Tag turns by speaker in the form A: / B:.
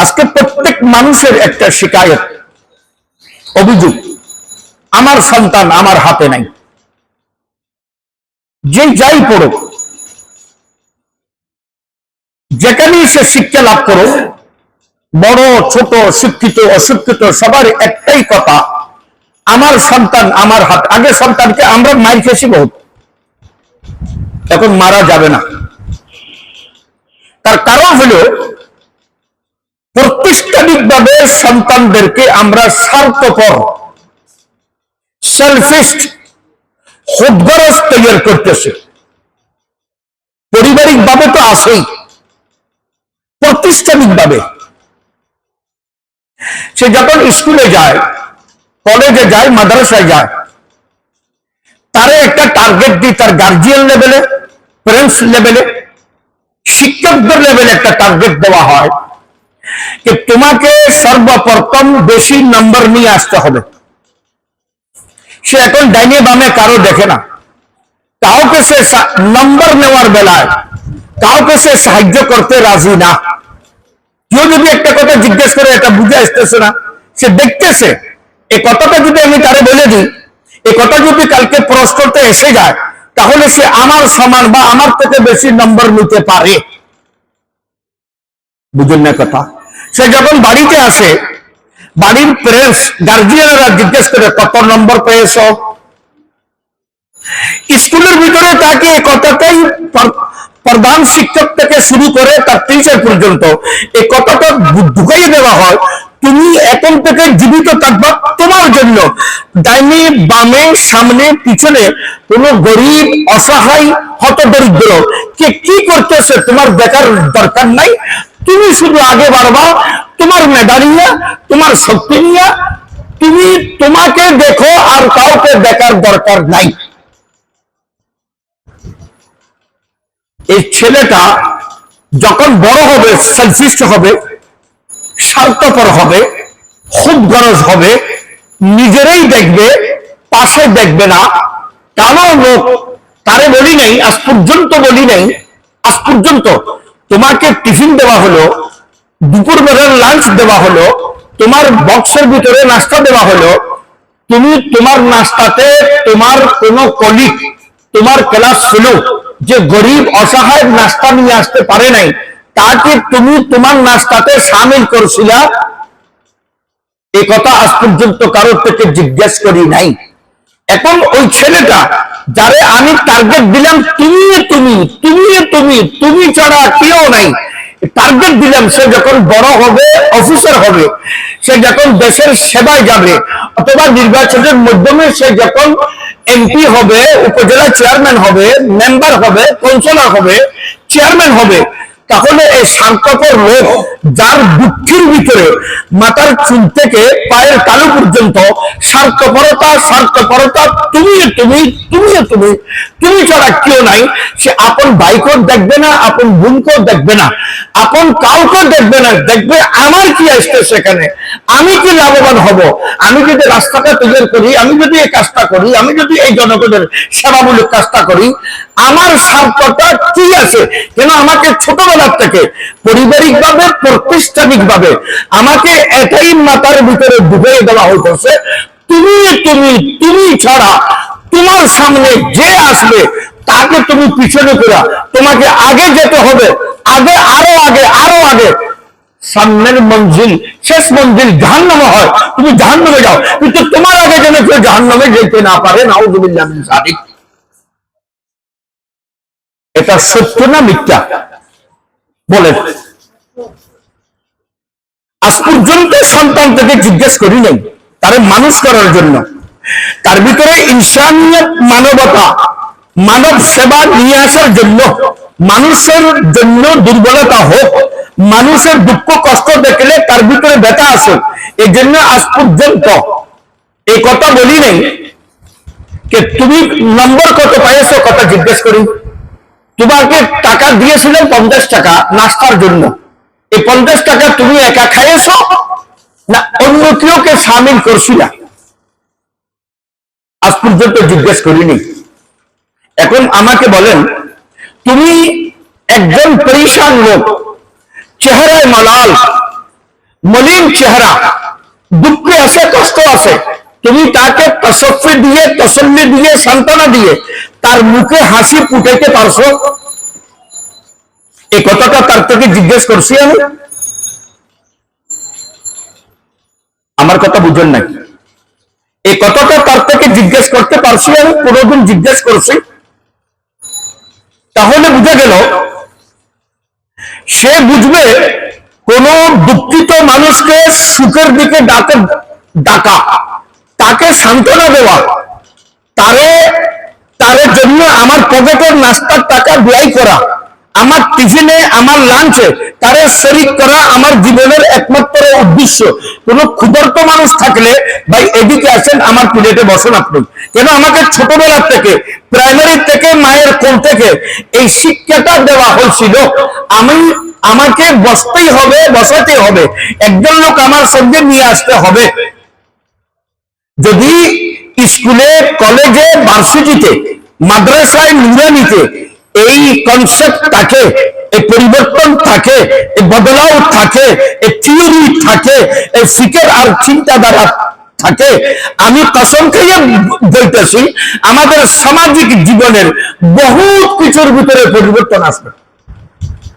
A: আজকে প্রত্যেক মানুষের একটা শিকায়ত, অভিযোগ, আমার সন্তান আমার হাতে নাই। যে যাই পড়ুক, যেখানেই সে শিক্ষা লাভ করুক, বড় ছোট, শিক্ষিত অশিক্ষিত, সবার একটাই কথা, আমার সন্তান আমার হাত। আগে সন্তানকে আমরা মার খেয়েছি বহুত, এখন মারা যাবে না। তার কারণ হলো প্রতিষ্ঠানিকভাবে সন্তানদেরকে আমরা স্বার্থপর, সেলফিশ, খুদগরজ তৈরি করতেছে। পারিবারিক ভাবে তো আছেই, প্রাতিষ্ঠানিক ভাবে সে যখন স্কুলে যায়, কলেজে যায়, মাদ্রাসায় যায়, তারে একটা টার্গেট দিই, তার গার্জিয়ান লেভেলে, প্যারেন্টস লেভেলে, শিক্ষকদের লেভেলে একটা টার্গেট দেওয়া হয় যে তোমাকে সর্বপ্রথম বেশি নম্বর নিয়ে আসতে হবে। সে এখন ডাইনে বামে কারো দেখে না, কাউকে সে নম্বর নেওয়ার বেলায় কাউকে সে সাহায্য করতে রাজি না। কেউ যদি একটা কথা জিজ্ঞেস করে এটা বুঝে আসতেছে না, সে দেখতেছে এই কথাটা যদি আমি তারে বলে দিই, এই কথা যদি কালকে প্রশ্নতে এসে যায়, তাহলে সে আমার সমান বা আমার থেকে বেশি নম্বর নিতে পারে। বুঝুন না কথা। সে যখন বাড়িতে আসে, বাড়ির প্যারেন্টস, গার্জিয়ানরা জিজ্ঞেস করে কত নম্বর পেয়েছ। স্কুলের ভিতরে তাকে কথাটাই প্রধান শিক্ষক থেকে শুরু করে তার টিচার পর্যন্ত এই কথাটা ঢুকাইয়ে দেওয়া হয়, তুমি এখন থেকে জীবিত থাকবা তোমার জন্য। ডাইনে বামে সামনে পিছনে কোন গরিব, অসহায়, হতদরিদ্র কে কি করতেছে তোমার দেখার দরকার নাই। তুমি শুধু আগে বাড়বা, তোমার মেধা নিয়ে, তোমার শক্তি নিয়ে তুমি তোমাকে দেখো, আর কাউকে দেখার দরকার নাই। এই ছেলেটা যখন বড় হবে, সেলফিশ হবে, স্বার্থপর হবে, খুব গরজ হবে, নিজেরাই দেখবে, পাশে দেখবে না। কারো লোক তারে বলি নাই, আজ পর্যন্ত বলি নাই, আজ পর্যন্ত তোমাকে টিফিন দেওয়া হলো, দুপুর বেলার লাঞ্চ দেওয়া হলো, তোমার বক্সের ভিতরে নাস্তা দেওয়া হলো, তুমি তোমার নাস্তাতে তোমার কোন কলিগ, তোমার ক্লাস ফেলো যে গরিব অসহায় নাস্তা নিয়ে আসতে পারে নাই, তাকে তুমি তোমার নাস্তাতে সামিল করছিলা? এই কথা আজ পর্যন্ত কারোর থেকে জিজ্ঞেস করি নাই। এখন ওই ছেলেটা যারে আমি টার্গেট দিলাম, তুমি তুমি তুমি তুমি তুমি ছাড়া কেউ নাই, টার্গেট দিলাম, সে যখন বড় হবে, অফিসার হবে, সে যখন দেশের সেবায় যাবে, অথবা নির্বাচনের মাধ্যমে সে যখন এমপি হবে, উপজেলা চেয়ারম্যান হবে, মেম্বার হবে, কাউন্সিলর হবে, চেয়ারম্যান হবে, তাহলে এই স্বার্থপর লোক, যার দুঃখের ভিতরে মাথার চুল থেকে পায়ের তালু পর্যন্ত স্বার্থপরতা, স্বার্থপরতা, তুমি তুমি তুমি তুমি তুমি ছাড়া কেউ নাই, সে আপন ভাইকেও দেখবে না, আপন বোনকেও দেখবে না, আপন কাউকে দেখবে না, দেখবে আমার কি আসছে সেখানে, আমি কি লাভবান হব, আমি যদি রাস্তাটা তৈরি করি, আমি যদি এই কাজটা করি, আমি যদি এই জনগণের সেবামূলক কাজটা করি, আমার স্বার্থটা কি আছে। কেন আমাকে ছোটবেলার থেকে পারিবারিক ভাবে, প্রাতিষ্ঠানিক ভাবে আমাকে এটাই মাথার ভিতরে ঢুকিয়ে দেওয়া হইতেছে, তুমি তুমি তুমি ছাড়া তোমার সামনে যে আসবে তাকে তুমি পিছনে করা, তোমাকে আগে যেতে হবে, আগে, আরো আগে, আরো আগে। সামনের মঞ্জিল, শেষ মঞ্জিল জাহান্নামে হয়, তুমি জাহান্নামে যাও, কিন্তু তোমার আগে যেন কেউ জাহান্নামে যেতে না পারে। নাউযুবিল্লাহ মিন যালিক। এটা সত্য না মিথ্যা বলেন? আজ পর্যন্ত সন্তান থেকে জিজ্ঞেস করি নাই, তারে মানুষ করার জন্য, তার ভিতরে ইনসানিয়ত, মানবতা, মানব সেবা নিয়ে আসার জন্য, মানুষের জন্য দুর্বলতা হোক, মানুষের দুঃখ কষ্ট দেখলে তার ভিতরে ব্যথা আসুক, এই জন্য আজ পর্যন্ত এই কথা বলি নাই যে তুমি নম্বর কত পাইছো, কথা জিজ্ঞেস করি। তোমাকে টাকা দিয়েছিলেন 50 টাকা নাস্তার জন্য, এই 50 টাকা তুমি একা খাইয়েছ না অন্য কেউকে সামিল করছিল? আজ পর্যন্ত জিজ্ঞেস করিনি। এখন আমাকে বলেন, তুমি একজন পরিশান লোক, চেহারায় মালাল, মলিন চেহারা, দুঃখে আছে, কষ্ট আছে, তুমি তাকে তসফি দিয়ে, তসল্লি দিয়ে, সান্ত্বনা দিয়ে তার মুখে হাসি ফুটাইতে পারছো? এই কথাটা তার থেকে জিজ্ঞেস করছি আমি। আমার কথা বুঝেন নাকি? এই কথাটা তার থেকে জিজ্ঞেস করতে পারছি আমি? কোনদিন জিজ্ঞেস করছি? তাহলে বুঝা গেল সে বুঝবে কোন দুঃখিত মানুষকে সুখের দিকে ডাকা, তাকে সান্ত্বনা দেওয়া, তারে জন্য আমার পকেটের নাস্তার টাকা ব্যয় করা, আমার টিফিনে, আমার লাঞ্চে তারে শরীক করা আমার জীবনের একমাত্র উদ্দেশ্য। কোন ক্ষুধার্ত মানুষ থাকলে ভাই এদিকে আসেন, আমার প্লেটে বসেন আপনি। কেন আমাকে ছোটবেলার থেকে, প্রাইমারি থেকে, মায়ের কোল থেকে এই শিক্ষাটা দেওয়া হয়েছিল, আমাকে বসতেই হবে, বসাতে হবে, একজন লোক আমার সঙ্গে নিয়ে আসতে হবে। যদি স্কুলে, কলেজে, ভার্সিটিতে, মাদ্রাসায়, নুরানিতে এই কনসেপ্ট থাকে, এই পরিবর্তন থাকে, এই বদলাও থাকে, এই থিওরি থাকে, এই ফিকের আর চিন্তাধারা থাকে, আমি কসম খেয়ে বলতেছি আমাদের সামাজিক জীবনের বহুত কিছুর ভিতরে পরিবর্তন আসবে।